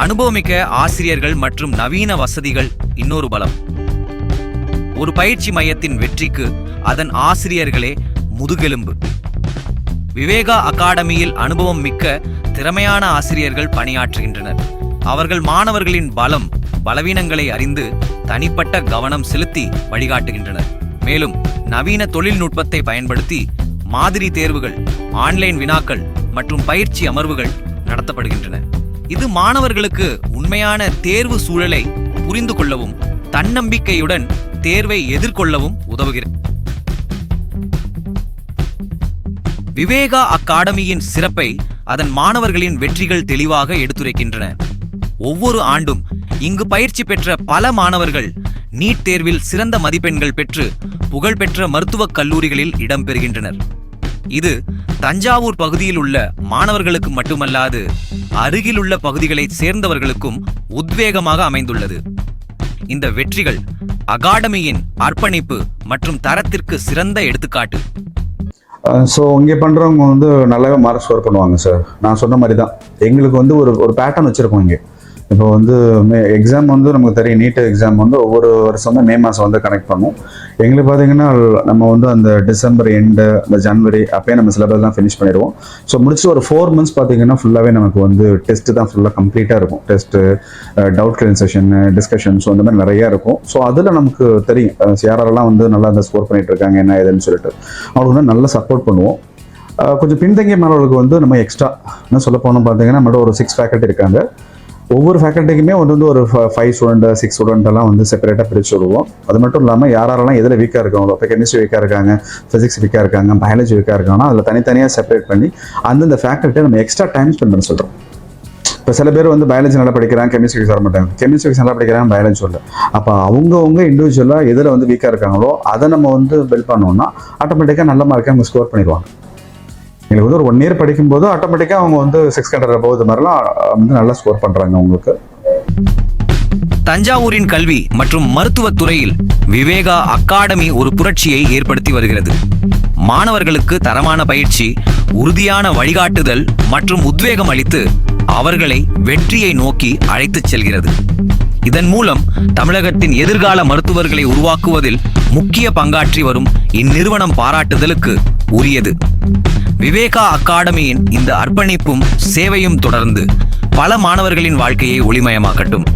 அனுபவமிக்க ஆசிரியர்கள் மற்றும் நவீன வசதிகள் இன்னொரு பலம். ஒரு பயிற்சி மையத்தின் வெற்றிக்கு அதன் ஆசிரியர்களே முதுகெலும்பு. விவேகா அகாடமியில் அனுபவம் மிக்க திறமையான ஆசிரியர்கள் பணியாற்றுகின்றனர். அவர்கள் மாணவர்களின் பலம் பலவீனங்களை அறிந்து தனிப்பட்ட கவனம் செலுத்தி வழிகாட்டுகின்றனர். மேலும் நவீன தொழில்நுட்பத்தை பயன்படுத்தி மாதிரி தேர்வுகள், ஆன்லைன் வினாக்கள் மற்றும் பயிற்சி அமர்வுகள் நடத்தப்படுகின்றன. இது மாணவர்களுக்கு உண்மையான தேர்வு சூழலை புரிந்து கொள்ளவும் தன்னம்பிக்கையுடன் தேர்வை எதிர்கொள்ளவும் உதவுகிறது. விவேகா அகாடமியின் சிறப்பை அதன் மாணவர்களின் வெற்றிகள் தெளிவாக எடுத்துரைக்கின்றன. ஒவ்வொரு ஆண்டும் இங்கு பயிற்சி பெற்ற பல மாணவர்கள் நீட் தேர்வில் சிறந்த மதிப்பெண்கள் பெற்று புகழ்பெற்ற மருத்துவக் கல்லூரிகளில் இடம்பெறுகின்றனர். இது தஞ்சாவூர் பகுதியில் உள்ள மாணவர்களுக்கு மட்டுமல்லாது அருகில் உள்ள பகுதிகளைச் சேர்ந்தவர்களுக்கும் உத்வேகமாக அமைந்துள்ளது. இந்த வெற்றிகள் அகாடமியின் அர்ப்பணிப்பு மற்றும் தரத்திற்கு சிறந்த எடுத்துக்காட்டு. ஸோ இங்கே பண்ணுறவங்க வந்து நல்லாவே மார்க் ஸ்கோர் பண்ணுவாங்க சார். நான் சொன்ன மாதிரி தான் எங்களுக்கு வந்து ஒரு பேட்டர்ன் வச்சுருக்கோம். இங்கே இப்போ வந்து எக்ஸாம் வந்து நமக்கு தெரியும், நீட் எக்ஸாம் வந்து ஒவ்வொரு வருஷமும் மே மாதம் வந்து கனெக்ட் பண்ணுவோம். எங்களுக்கு பார்த்தீங்கன்னா நம்ம வந்து அந்த டிசம்பர் எண்டு, அந்த ஜனவரி அப்பயே நம்ம சிலபஸ்லாம் ஃபினிஷ் பண்ணிடுவோம். ஸோ முடிச்சு ஒரு 4 months பார்த்தீங்கன்னா ஃபுல்லாகவே நமக்கு வந்து டெஸ்ட்டு தான் ஃபுல்லாக கம்ப்ளீட்டாக இருக்கும். Test, doubt clear session, discussion, so அந்த மாதிரி நிறையா இருக்கும். ஸோ அதில் நமக்கு தெரியும் யாரெல்லாம் வந்து நல்லா அந்த ஸ்கோர் பண்ணிட்டு இருக்காங்க என்ன ஏதுன்னு சொல்லிட்டு அவங்களுக்கு வந்து நல்லா சப்போர்ட் பண்ணுவோம். கொஞ்சம் பின்தங்கிய மாணவர்களுக்கு வந்து நம்ம எக்ஸ்ட்ரா என்ன சொல்ல போனோம் பார்த்தீங்கன்னா நம்மளோட ஒரு 6 ஃபேக்கல்ட்டி இருக்காங்க. ஒவ்வொரு ஃபேக்கல்ட்டிக்குமே வந்து ஒரு 5 ஸ்டூடெண்ட் 6 ஸ்டூடெண்ட் எல்லாம் வந்து செப்பரேட்டாக பிரித்து விடுவோம். அது மட்டும் இல்லாமல் யாரெல்லாம் எதில் வீக்காக இருக்காங்களோ, இப்போ கெமிஸ்ட்ரி வீக்காக இருக்காங்க, ஃபிசிக்ஸ் வீக்காக இருக்காங்க, பயாலஜி வீக்காக இருக்காங்கன்னா அதில் தனித்தனியாக செப்பரேட் பண்ணி அந்தந்த ஃபேக்கல்ட்டியை நம்ம எக்ஸ்ட்ரா டைம் ஸ்பெண்ட் பண்ண சொல்கிறோம். இப்போ சில பேர் வந்து பயாலஜி நல்லா படிக்கிறாங்க, கெமிஸ்ட்ரிக்கு வர மாட்டாங்க, கெமிஸ்ட்ரிக்கு நல்லா படிக்கிறாங்க, பயாலஜி சொல்ல. அப்போ அவங்கவுங்க இண்டிவிஜுவலாக எதில் வந்து வீக்காக இருக்காங்களோ அதை நம்ம வந்து பில்ட் பண்ணோம்னா ஆட்டோமேட்டிக்காக நல்ல மார்க்கை அவங்க ஸ்கோர் பண்ணிடுவாங்க. எங்களுக்கு வந்து ஒரு 1 year படிக்கும்போது ஆட்டோமேட்டிக்காக அவங்க வந்து 600 above இது மாதிரிலாம் வந்து நல்லா ஸ்கோர் பண்ணுறாங்க. அவங்களுக்கு தஞ்சாவூரின் கல்வி மற்றும் மருத்துவத் துறையில் விவேகா அகாடமி ஒரு புரட்சியை ஏற்படுத்தி வருகிறது. மாணவர்களுக்கு தரமான பயிற்சி, உறுதியான வழிகாட்டுதல் மற்றும் உத்வேகம் அளித்து அவர்களை வெற்றியை நோக்கி அழைத்துச் செல்கிறது. இதன் மூலம் தமிழகத்தின் எதிர்கால மருத்துவர்களை உருவாக்குவதில் முக்கிய பங்காற்றி வரும் இந்நிறுவனம் பாராட்டுதலுக்கு உரியது. விவேகா அகாடமியின் இந்த அர்ப்பணிப்பும் சேவையும் தொடர்ந்து பல மாணவர்களின் வாழ்க்கையை ஒளிமயமாக்கட்டும்.